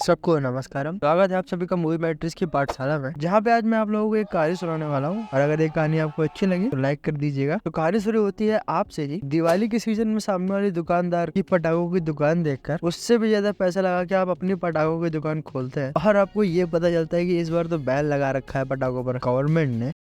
सबको नमस्कारम, स्वागत है आप सभी का मूवी मैट्रिक्स की पाठशाला में, जहाँ पे आज मैं आप लोगों को एक कहानी सुनाने वाला हूँ। और अगर ये कहानी आपको अच्छी लगी तो लाइक कर दीजिएगा। तो कहानी शुरू होती है आपसे ही। दिवाली के सीजन में सामने वाली दुकानदार की पटाखों की दुकान देखकर उससे भी ज्यादा पैसा लगा के आप अपनी पटाखों की दुकान खोलते हैं और आपको ये पता चलता है कि इस बार तो बैन लगा रखा है पटाखों पर गवर्नमेंट ने।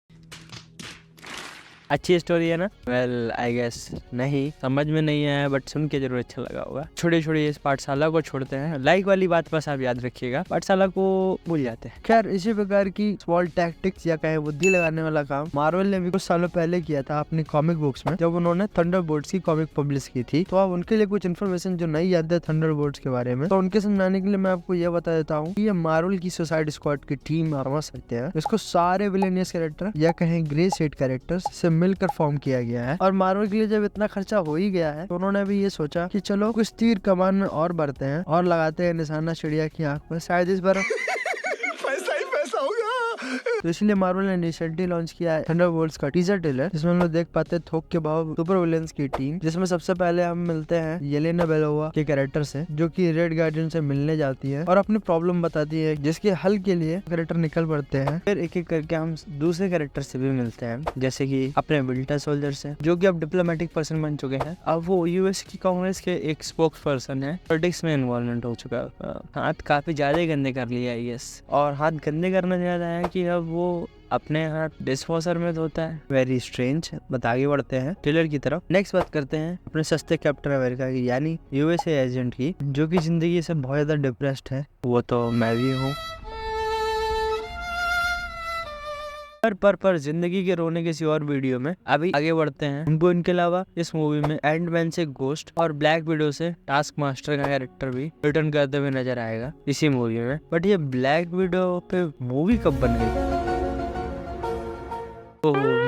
अच्छी स्टोरी है ना? वेल आई गेस नहीं समझ में नहीं आया, बट सुन के जरूर अच्छा लगा होगा। छोटी छोटी इस पाठशाला को छोड़ते हैं, लाइक वाली बात बस आप याद रखिएगा, पाठशाला को भूल जाते हैं। खैर, इसी प्रकार की स्मॉल टैक्टिक्स या कहे बुद्धि लगाने वाला काम मार्वल ने भी कुछ सालों पहले किया था अपनी कॉमिक बुक्स में, जब उन्होंने थंडरबोल्ट्स की कॉमिक पब्लिश की थी। तो अब उनके लिए कुछ इन्फॉर्मेशन जो नहीं याद है थंडरबोल्ट्स के बारे में, तो उनके समझाने के लिए मैं आपको यह बता देता हूँ कि ये मार्वल की सुसाइड स्क्वाड की टीम समझ सकते हैं। इसको सारे विलेनियस कैरेक्टर या कहें ग्रे शेड कैरेक्टर्स से मिलकर फॉर्म किया गया है। और मार्वल के लिए जब इतना खर्चा हो ही गया है तो उन्होंने भी ये सोचा कि चलो कुछ तीर कमान में और बढ़ते हैं और लगाते हैं निशाना चिड़िया की आंख में, शायद इस बार पैसा ही पैसा होगा। तो इसलिए मार्वल ने रिसेंटली लॉन्च किया है थंडरबोल्ट्स का टीजर ट्रेलर, जिसमें हम लोग देख पाते हैं थोक के भाव सुपर विलेंस की टीम, जिसमें सबसे पहले हम मिलते हैं येलेना बेलोवा के कैरेक्टर से, जो कि रेड गार्डियन से मिलने जाती है और अपनी प्रॉब्लम बताती है, जिसके हल के लिए कैरेक्टर निकल पड़ते हैं। फिर एक एक करके हम दूसरे कैरेक्टर से भी मिलते हैं, जैसे कि अपने विंटर सोल्जर से, जो कि अब डिप्लोमेटिक पर्सन बन चुके हैं। अब वो यूएस की कांग्रेस के एक स्पोक्स पर्सन है, पॉलिटिक्स में इन्वॉल्वमेंट हो चुका है। हाथ काफी ज्यादा गंदे कर लिया है और हाथ गंदे करना ज्यादा है कि अब वो अपने हाथ डिशवॉशर में धोता है। Very strange. बट आगे बढ़ते हैं ट्रेलर की तरफ। नेक्स्ट बात करते हैं अपने सस्ते कैप्टन अमेरिका की, यानी यूएसए एजेंट की, जो कि जिंदगी से बहुत ज्यादा डिप्रेस्ड है। वो तो मैं भी हूँ। पर जिंदगी के रोने किसी और वीडियो में अभी आगे बढ़ते हैं। उनको इनके अलावा इस मूवी में एंड मैन से गोस्ट और ब्लैक विडो से टास्क मास्टर का कैरेक्टर भी रिटर्न करते हुए नजर आएगा इसी मूवी में। बट ये ब्लैक विडो पे मूवी कब बन गई?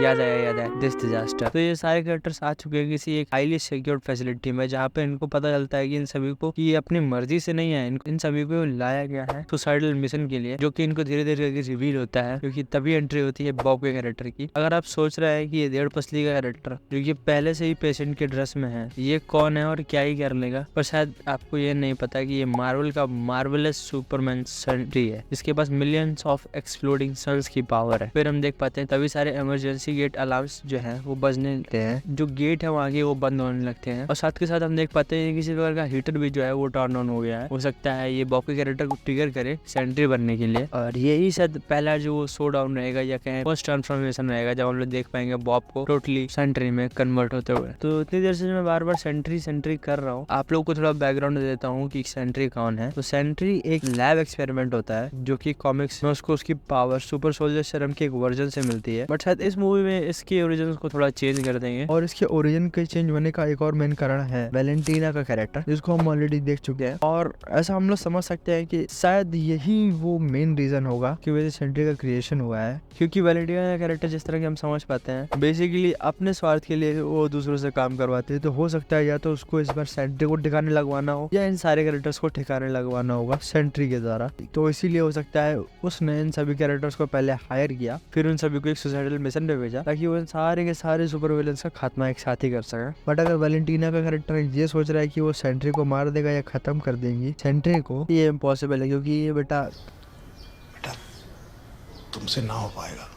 याद आया दिस डिजास्टर। तो ये सारे कैरेक्टर्स आ चुके हैं किसी एक हाईली सिक्योर्ड फैसिलिटी में, जहाँ पे इनको पता चलता है कि इन सभी को कि ये अपनी मर्जी से नहीं है, इन सभी को लाया गया है सुसाइडल मिशन के लिए, जो कि इनको धीरे धीरे रिवील होता है, क्योंकि तभी एंट्री होती है बॉब के कैरेक्टर की। अगर आप सोच रहे हैं कि ये 1.5 पसली का कैरेक्टर जो कि पहले से ही पेशेंट के ड्रेस में है, ये कौन है और क्या ही कर लेगा, पर शायद आपको ये नहीं पता कि ये मार्वल का मार्वलस सुपरमैन सेंट्री है, जिसके पास मिलियंस ऑफ एक्सप्लोडिंग सन्स की पावर है। फिर हम देख पाते हैं तभी सारे इमरजेंसी गेट अलार्म्स जो है वो बजने लगते हैं, जो गेट है वहाँ के वो बंद होने लगते हैं। और साथ के साथ हम देख पाते हैं किसी प्रकार का हीटर भी जो है वो टर्न ऑन हो गया है। हो सकता है ये बॉब के कैरेक्टर को ट्रिगर करे सेंट्री बनने के लिए, और यही शायद पहला जो शो डाउन रहेगा या कहें फर्स्ट ट्रांसफॉर्मेशन रहेगा, जब हम लोग देख पाएंगे बॉब को टोटली सेंट्री में कन्वर्ट होते हुए। तो इतनी देर से मैं बार बार सेंट्री कर रहा हूँ, आप लोग को थोड़ा बैकग्राउंड दे देता हूँ कि सेंट्री कौन है। तो सेंट्री एक लैब एक्सपेरिमेंट होता है, जो की कॉमिक्स में उसको उसकी पावर सुपर सोल्जर सीरम के एक वर्जन से मिलती है, बट शायद इस मूवी में इसके ओरिजिन को थोड़ा चेंज कर देंगे। और इसके ओरिजिन के चेंज होने का एक और मेन कारण है वैलेंटीना का कैरेक्टर, जिसको हम ऑलरेडी देख चुके हैं। और ऐसा हम लोग समझ सकते हैं कि शायद यही वो मेन रीजन होगा कि वजह सेंट्री का क्रिएशन हुआ है, क्योंकि वैलेंटीना का कैरेक्टर जिस तरह की हम समझ पाते हैं, बेसिकली अपने स्वार्थ के लिए वो दूसरों से काम करवाते हैं। तो हो सकता है या तो उसको इस बार सेंट्री को ठिकाने लगवाना हो, या इन सारे कैरेक्टर्स को ठिकाने लगवाना होगा सेंट्री के द्वारा। तो इसीलिए हो सकता है उसने इन सभी कैरेक्टर्स को पहले हायर किया, फिर उन सभी को एक सुसाइडल मिशन पे भेजा, ताकि वो सारे के सारे सुपर विलेंस का खात्मा एक साथ ही कर सके। बट अगर वैलेंटीना का कैरेक्टर ये सोच रहा है कि वो सेंट्री को मार देगा या खत्म कर देंगी सेंट्री को, ये इम्पॉसिबल है, क्योंकि ये बेटा तुमसे ना हो पाएगा।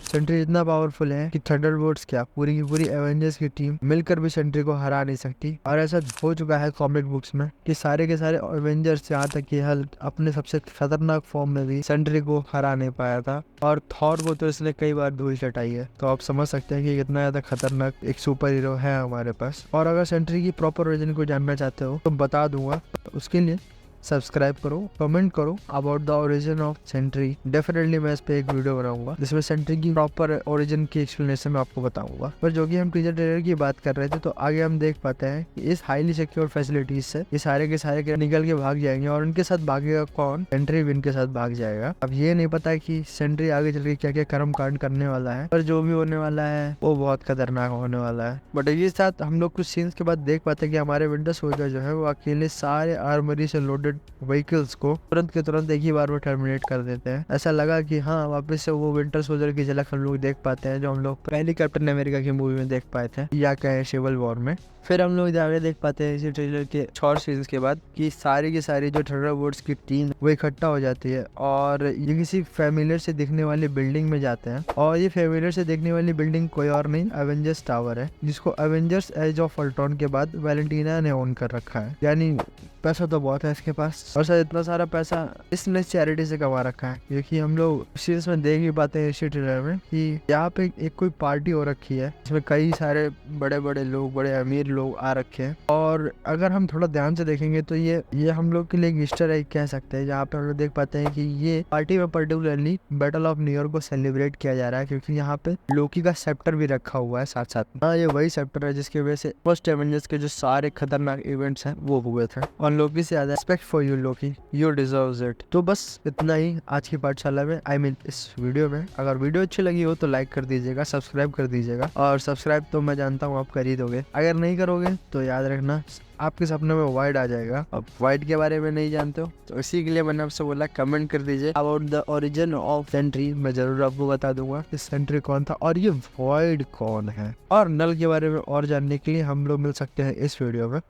सेंट्री इतना पावरफुल है कि थंडरबोल्ट्स क्या पूरी की पूरी एवेंजर्स की टीम मिलकर भी सेंट्री को हरा नहीं सकती। और ऐसा हो चुका है कॉमिक बुक्स में कि सारे के सारे एवेंजर्स यहाँ तक कि हल्क अपने सबसे खतरनाक फॉर्म में भी सेंट्री को हरा नहीं पाया था, और थॉर को तो इसने कई बार धूल चटाई है। तो आप समझ सकते हैं कि कितना ज्यादा खतरनाक एक सुपर हीरो है हमारे पास। और अगर सेंट्री की प्रॉपर ओरिजिन को जानना चाहते हो तो बता दूंगा, उसके लिए सब्सक्राइब करो, कमेंट करो about the origin of sentry. Definitely मैं इस पे एक वीडियो बनाऊंगा जिसमें सेंट्री की प्रॉपर ओरिजिन की एक्सप्लेनेशन मैं आपको बताऊंगा। पर जो कि हम टीजर ट्रेलर की बात कर रहे थे, तो आगे हम देख पाते हैं कि इस हाईली सिक्योर फैसिलिटीज से ये सारे के सारे निकल के भाग जाएंगे, और उनके साथ भागेगा कौन? सेंट्री भी इनके साथ भाग जाएगा। अब ये नहीं पता कि सेंट्री आगे चल के क्या क्या कर्म कांड करने वाला है, पर जो भी होने वाला है वो बहुत खतरनाक होने वाला है। बट ये साथ हम लोग कुछ सीन्स के बाद देख पाते हैं कि हमारे विंटर सोल्जर जो है वो अकेले सारे आर्मरी से लोडेड व्हीकल्स को तुरंत के तुरंत एक ही बार में टर्मिनेट कर देते हैं। ऐसा लगा कि हाँ, वापस से वो विंटर सोल्जर की झलक हम लोग देख पाते हैं, जो हम लोग पहली कैप्टन अमेरिका की मूवी में देख पाए थे, या कहें सिविल वॉर में। फिर हम लोग आगे देख पाते हैं इसी ट्रेलर के शॉर्ट सीन्स के बाद कि सारी की सारी जो थंडरबोल्ट्स की टीम वो इकट्ठा हो जाती है और ये किसी फेमिलियर से दिखने वाली बिल्डिंग में जाते हैं। और ये फेमिलियर से दिखने वाली बिल्डिंग कोई और नहीं एवेंजर्स टावर है, जिसको एवेंजर्स एज ऑफ अल्ट्रॉन के बाद वैलेंटीना ने ओन कर रखा है। यानी पैसा तो बहुत है इसके पास, और शायद इतना सारा पैसा इसने चैरिटी से कमा रखा है, क्योंकि हम लोग सीरीज में देख ही पाते हैं इसी ट्रेलर में कि यहाँ पे एक कोई पार्टी हो रखी है जिसमें कई सारे बड़े बड़े लोग, बड़े अमीर लोग आ रखे हैं। और अगर हम थोड़ा ध्यान से देखेंगे तो ये हम लोग के लिए एक ईस्टर एग कह सकते हैं, जहाँ पे हम लोग देख पाते हैं कि ये पार्टी में पर्टिकुलरली बैटल ऑफ न्यूयॉर्क को सेलिब्रेट किया जा रहा है, क्योंकि यहाँ पे लोकी का सेप्टर भी रखा हुआ है साथ साथ में। हाँ, ये वही सेप्टर है जिसकी वजह से फर्स्ट एवेंजर्स के जो सारे खतरनाक इवेंट्स हैं वो हुए थे। और लोकी से ज्यादा respect for you Loki, you deserves it. तो बस इतना ही आज की पाठशाला में, आई मीन इस वीडियो में। अगर वीडियो अच्छी लगी हो तो लाइक कर दीजिएगा, सब्सक्राइब कर दीजिएगा, और सब्सक्राइब तो मैं जानता हूँ आप कर ही दोगे। अगर नहीं करोगे तो याद रखना आपके सपने में वाइड आ जाएगा। अब वाइड के बारे में नहीं जानते हो तो इसी के लिए मैंने आपसे बोला कमेंट कर दीजिए about the origin of sentry. मैं जरूर आपको बता दूंगा कि सेंट्री कौन था और ये वाइड कौन है। और नल के बारे में और जानने के लिए हम लोग मिल सकते हैं इस वीडियो में।